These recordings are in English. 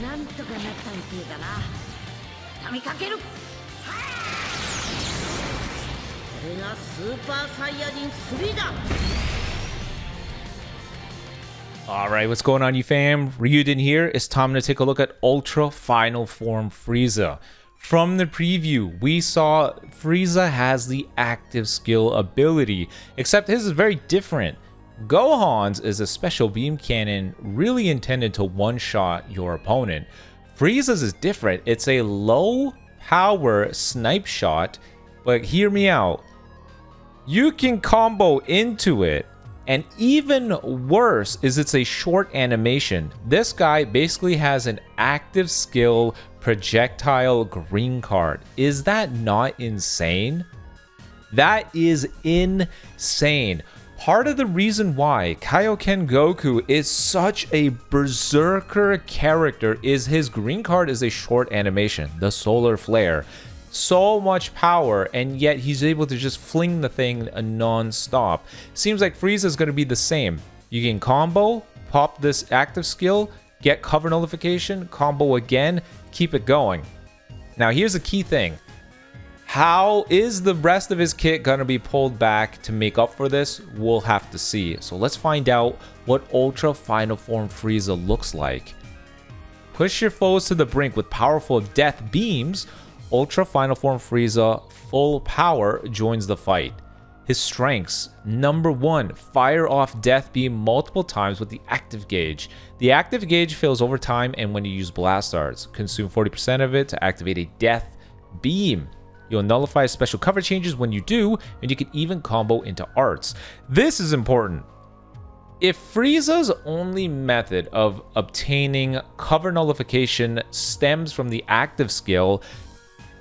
なんとかなったみてえだな。畳みかける。これがスーパーサイヤ人3だ。Alright, what's going on, you fam? Raiyuden here. It's time to take a look at Ultra Final Form Frieza. From the preview, we saw Frieza has the active skill ability, except his is very different. Gohan's is a special beam cannon really intended to one-shot your opponent. Frieza's is different. It's a low-power snipe shot, but hear me out. You can combo into it. And even worse is it's a short animation. This guy basically has an active skill projectile green card. Is that not insane? That is insane. Part of the reason why Kaioken Goku is such a berserker character is his green card is a short animation, the solar flare. So much power, and yet he's able to just fling the thing non-stop. Seems like Frieza is going to be the same. You can combo, pop this active skill, get cover nullification, combo again, keep it going. Now here's the key thing. How is the rest of his kit going to be pulled back to make up for this? We'll have to see. So let's find out what Ultra Final Form Frieza looks like. Push your foes to the brink with powerful death beams. Ultra Final Form Frieza, full power, joins the fight. His strengths: number 1, fire off death beam multiple times with the active gauge. The active gauge fills over time and when you use blast arts. Consume 40% of it to activate a death beam. You'll nullify special cover changes when you do, and you can even combo into arts. This is important. If Frieza's only method of obtaining cover nullification stems from the active skill,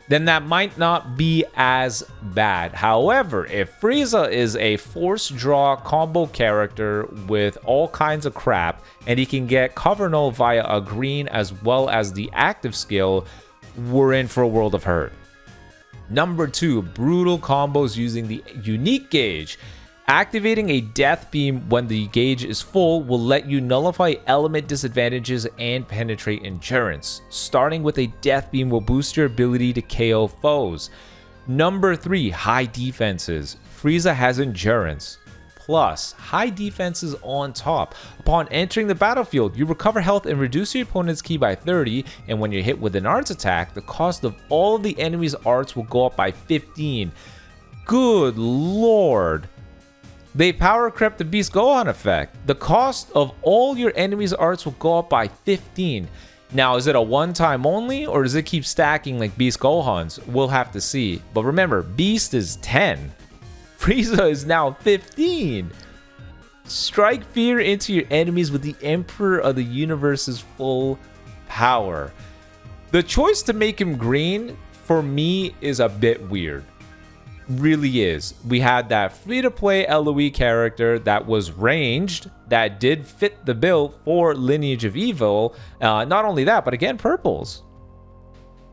then that might not be as bad. However, if Frieza is a force draw combo character with all kinds of crap, and he can get cover null via a green as well as the active skill, we're in for a world of hurt. Number 2, brutal combos using the unique gauge. Activating a death beam when the gauge is full will let you nullify element disadvantages and penetrate endurance. Starting with a death beam will boost your ability to KO foes. Number 3, high defenses. Frieza has endurance plus high defenses on top. Upon entering the battlefield, you recover health and reduce your opponent's ki by 30, and when you're hit with an arts attack, the cost of all of the enemy's arts will go up by 15. Good lord. They power crept the Beast Gohan effect. The cost of all your enemies' arts will go up by 15. Now, is it a one-time only, or does it keep stacking like Beast Gohan's? We'll have to see. But remember, Beast is 10. Frieza is now 15. Strike fear into your enemies with the Emperor of the Universe's full power. The choice to make him green, for me, is a bit weird. Really is. We had that free-to-play LOE character that was ranged, that did fit the bill for Lineage of Evil. Not only that, but again, purples.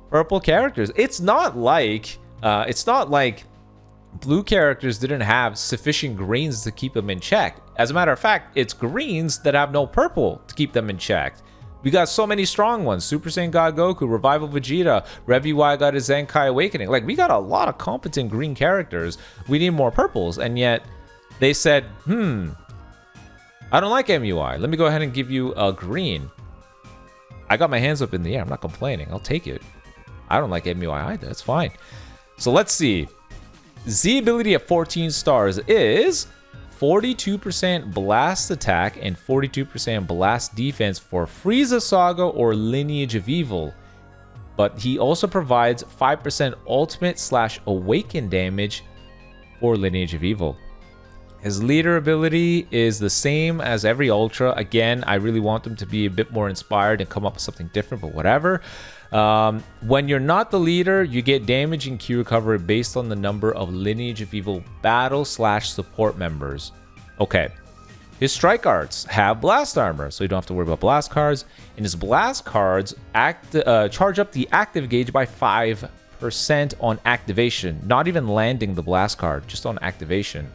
Purple characters. It's not like blue characters didn't have sufficient greens to keep them in check. As a matter of fact, it's greens that have no purple to keep them in check. We got so many strong ones. Super Saiyan God Goku, Revival Vegeta, Revi Y got his Zenkai Awakening. Like, we got a lot of competent green characters. We need more purples. And yet, they said, I don't like MUI. Let me go ahead and give you a green. I got my hands up in the air. I'm not complaining. I'll take it. I don't like MUI either. That's fine. So let's see. Z ability at 14 stars is 42% blast attack and 42% blast defense for Frieza Saga or Lineage of Evil. But he also provides 5% ultimate / awaken damage for Lineage of Evil. His leader ability is the same as every Ultra. Again, I really want them to be a bit more inspired and come up with something different, but whatever. When you're not the leader, you get damage and Ki recovery based on the number of Lineage of Evil battle / support members. Okay. His strike arts have blast armor, so you don't have to worry about blast cards. And his blast cards charge up the active gauge by 5% on activation. Not even landing the blast card, just on activation.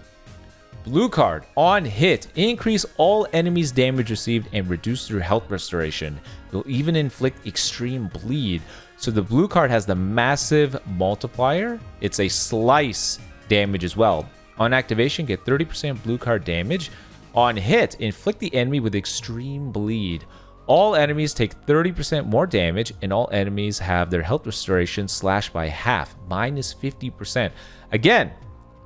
Blue card, on hit, increase all enemies' damage received and reduce their health restoration. You'll even inflict extreme bleed. So the blue card has the massive multiplier. It's a slice damage as well. On activation, get 30% blue card damage. On hit, inflict the enemy with extreme bleed. All enemies take 30% more damage, and all enemies have their health restoration slashed by half, minus 50%. Again,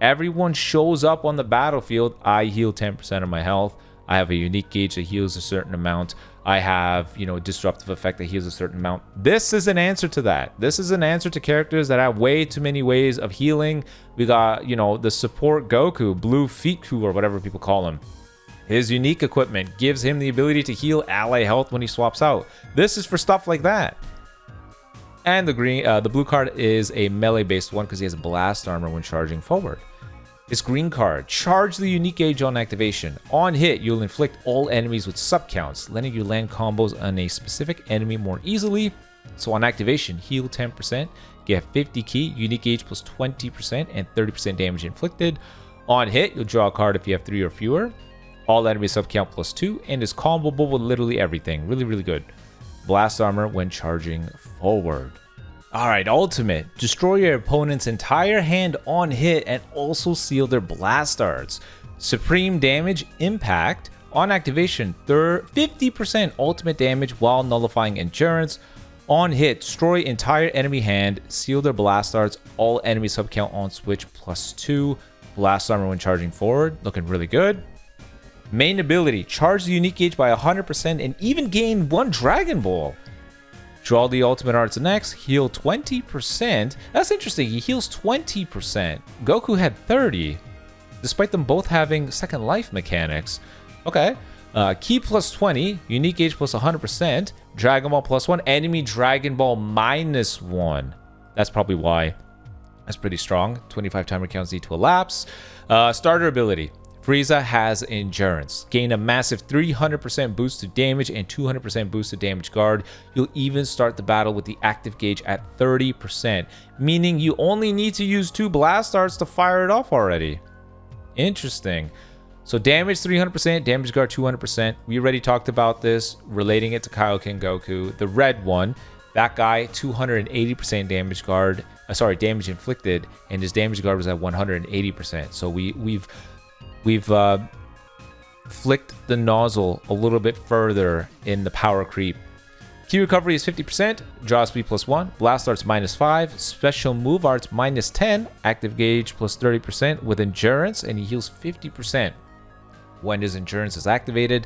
everyone shows up on the battlefield. I heal 10% of my health. I have a unique gauge that heals a certain amount. I have, disruptive effect that heals a certain amount. This is an answer to that. This is an answer to characters that have way too many ways of healing. We got, the support Goku, Blue Feetku, or whatever people call him. His unique equipment gives him the ability to heal ally health when he swaps out. This is for stuff like that. And the blue card is a melee-based one because he has blast armor when charging forward. This green card, charge the unique gauge on activation. On hit, you'll inflict all enemies with subcounts, letting you land combos on a specific enemy more easily. So on activation, heal 10%, get 50 ki, unique gauge plus 20%, and 30% damage inflicted. On hit, you'll draw a card if you have 3 or fewer. All enemy subcount plus 2, and is comboable with literally everything. Really, really good. Blast armor when charging forward. Alright, ultimate. Destroy your opponent's entire hand on hit and also seal their blast arts. Supreme damage, impact. On activation, 50% ultimate damage while nullifying endurance. On hit, destroy entire enemy hand, seal their blast arts, all enemy subcount on switch plus 2. Blast armor when charging forward. Looking really good. Main ability, charge the unique gauge by 100% and even gain 1 Dragon Ball. Draw the ultimate arts next, heal 20%. That's interesting, he heals 20%. Goku had 30, despite them both having second life mechanics. Okay, Ki plus 20, unique gauge plus 100%, Dragon Ball plus 1, enemy Dragon Ball minus 1. That's probably why. That's pretty strong. 25 timer counts need to elapse. Starter ability. Frieza has endurance. Gain a massive 300% boost to damage and 200% boost to damage guard. You'll even start the battle with the active gauge at 30%, meaning you only need to use 2 blast arts to fire it off already. Interesting. So damage 300%, damage guard 200%. We already talked about this, relating it to Kaioken Goku. The red one, that guy 280% damage guard. Damage inflicted, and his damage guard was at 180%. So we've flicked the nozzle a little bit further in the power creep. Ki recovery is 50%, draw speed plus 1, blast arts minus 5, special move arts minus 10, active gauge plus 30% with endurance, and he heals 50% when his endurance is activated.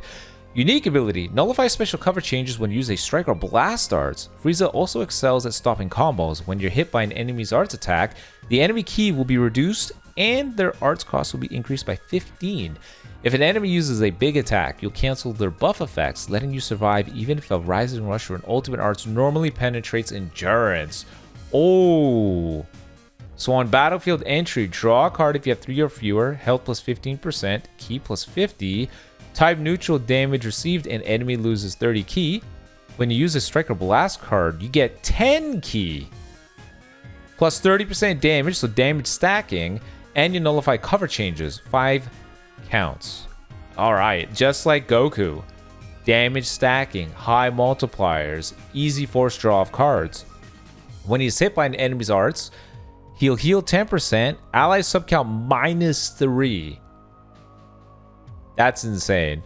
Unique ability, nullify special cover changes when you use a strike or blast arts. Frieza also excels at stopping combos. When you're hit by an enemy's arts attack, the enemy ki will be reduced and their arts cost will be increased by 15. If an enemy uses a big attack, you'll cancel their buff effects, letting you survive even if a rising rush or an ultimate arts normally penetrates endurance. Oh, so on battlefield entry, draw a card if you have 3 or fewer, health plus 15%, ki plus 50, type neutral, damage received, and enemy loses 30 ki. When you use a strike or blast card, you get 10 ki plus 30% damage, so damage stacking, and you nullify cover changes, 5 counts. Alright, just like Goku, damage stacking, high multipliers, easy force draw of cards. When he's hit by an enemy's arts, he'll heal 10%, ally subcount minus 3. That's insane.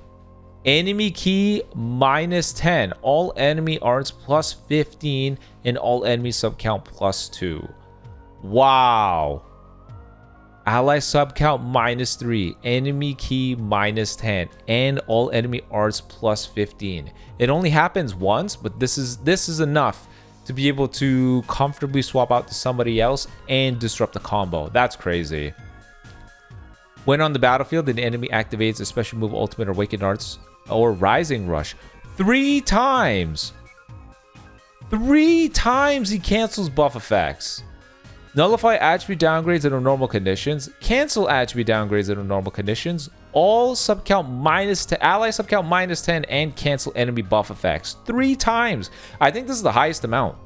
Enemy ki minus 10, all enemy arts plus 15, and all enemy subcount plus 2. Wow. Ally subcount minus 3, enemy ki minus 10, and all enemy arts plus 15. It only happens once, but this is enough to be able to comfortably swap out to somebody else and disrupt the combo. That's crazy. When on the battlefield, an enemy activates a special move, ultimate, or awakened arts, or rising rush 3 times. 3 times he cancels buff effects. Nullify attribute downgrades under normal conditions. Cancel attribute downgrades under normal conditions. All subcount minus 10, ally subcount minus 10, and cancel enemy buff effects 3 times. I think this is the highest amount.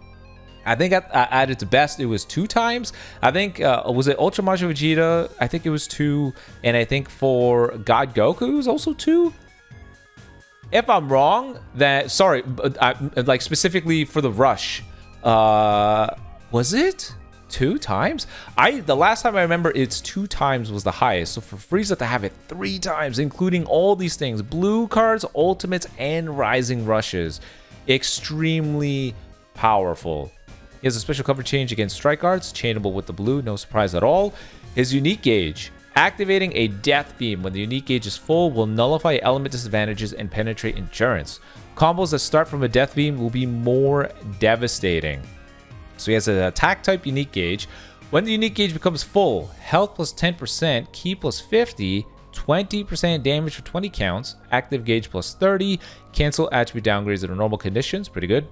I think at its best it was 2 times. I think was it Ultra Majin Vegeta? I think it was 2, and I think for God Goku it was also 2. If I'm wrong, that sorry, like specifically for the rush, was it 2 times? The last time I remember it's 2 times was the highest. So for Frieza to have it 3 times, including all these things, blue cards, ultimates, and rising rushes, extremely powerful. He has a special cover change against strike guards, chainable with the blue, no surprise at all. His unique gauge, activating a death beam when the unique gauge is full will nullify element disadvantages and penetrate endurance. Combos that start from a death beam will be more devastating. So he has an attack type unique gauge. When the unique gauge becomes full, health plus 10%, ki plus 50, 20% damage for 20 counts, active gauge plus 30, cancel attribute downgrades under normal conditions, pretty good.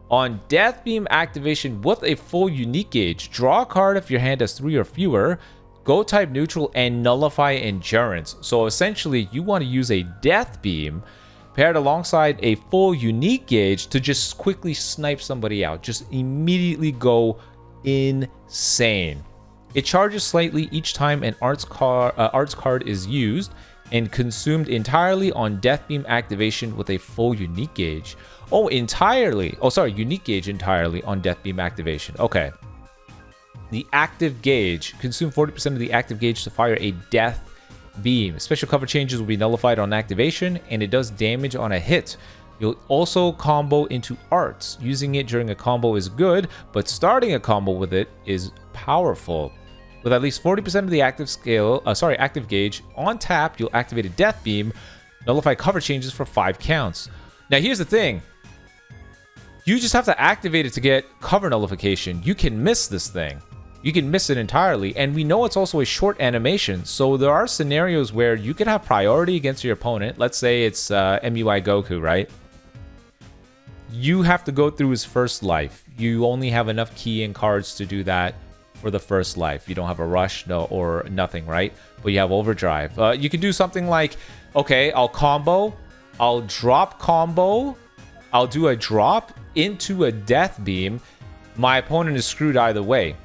On Death Beam activation with a full unique gauge, draw a card if your hand has 3 or fewer, go type neutral, and nullify endurance. So essentially, you want to use a Death Beam paired alongside a full unique gauge to just quickly snipe somebody out. Just immediately go insane. It charges slightly each time an arts card is used and consumed entirely on Death Beam activation with a full unique gauge. Oh, entirely. Oh, sorry, unique gauge entirely on Death Beam activation. Okay. The active gauge. Consume 40% of the active gauge to fire a Death Beam. Special cover changes will be nullified on activation, and it does damage on a hit. You'll also combo into arts. Using it during a combo is good, but starting a combo with it is powerful. With at least 40% of the active gauge on tap, you'll activate a Death Beam, nullify cover changes for 5 counts. Now here's the thing. You just have to activate it to get cover nullification. You can miss this thing. You can miss it entirely, and we know it's also a short animation, so there are scenarios where you can have priority against your opponent. Let's say it's MUI Goku, right? You have to go through his first life. You only have enough key and cards to do that for the first life. You don't have a rush, no, or nothing, right? But you have overdrive. You can do something like, okay, I'll combo, I'll drop combo, I'll do a drop into a Death Beam. My opponent is screwed either way.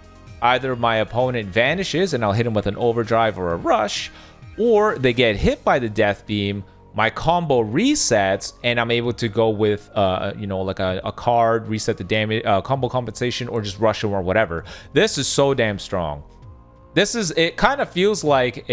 Either my opponent vanishes and I'll hit him with an overdrive or a rush, or they get hit by the Death Beam, my combo resets, and I'm able to go with, like a card, reset the damage, combo compensation, or just rush him or whatever. This is so damn strong. It kind of feels like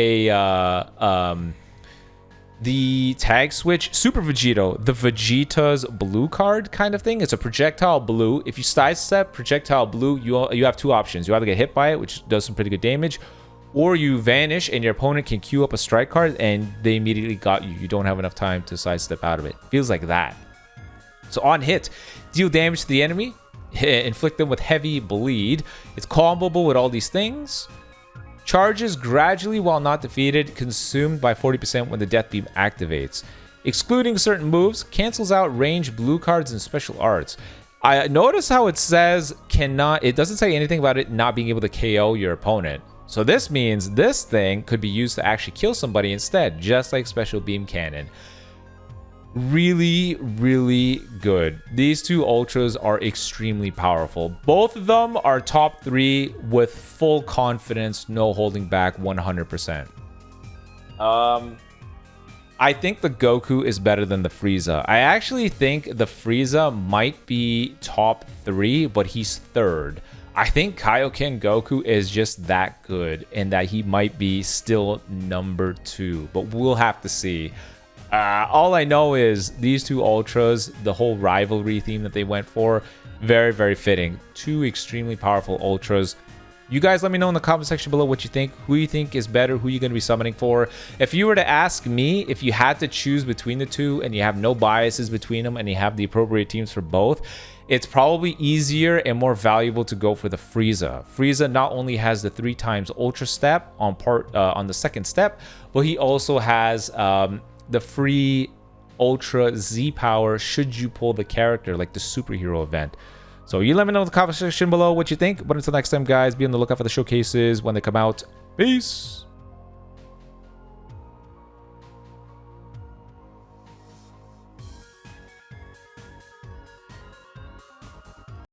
the tag switch Super Vegito, the Vegeta's blue card kind of thing. It's a projectile blue. If you sidestep projectile blue, you have 2 options. You either get hit by it, which does some pretty good damage, or you vanish and your opponent can queue up a strike card and they immediately got you. You don't have enough time to sidestep out of it. Feels like that. So on hit, deal damage to the enemy, inflict them with heavy bleed. It's comboable with all these things. Charges gradually while not defeated, consumed by 40% when the Death Beam activates. Excluding certain moves, cancels out range blue cards and special arts. I notice how it says cannot, it doesn't say anything about it not being able to KO your opponent. So this means this thing could be used to actually kill somebody instead, just like Special Beam Cannon. Really, really good. These 2 ultras are extremely powerful. Both of them are top 3 with full confidence, no holding back, 100%. I think the Goku is better than the Frieza. I actually think the Frieza might be top 3, but he's 3rd. I think Kaioken Goku is just that good, and that he might be still number 2, but we'll have to see. All I know is these 2 ultras, the whole rivalry theme that they went for, very, very fitting. 2 extremely powerful ultras. You guys let me know in the comment section below what you think. Who you think is better, who you're going to be summoning for. If you were to ask me, if you had to choose between the 2 and you have no biases between them and you have the appropriate teams for both, it's probably easier and more valuable to go for the Frieza. Frieza not only has the 3 times ultra step on the second step, but he also has the free ultra Z power should you pull the character, like the superhero event. So you let me know in the comment section below what you think. But until next time, guys, be on the lookout for the showcases when they come out. Peace.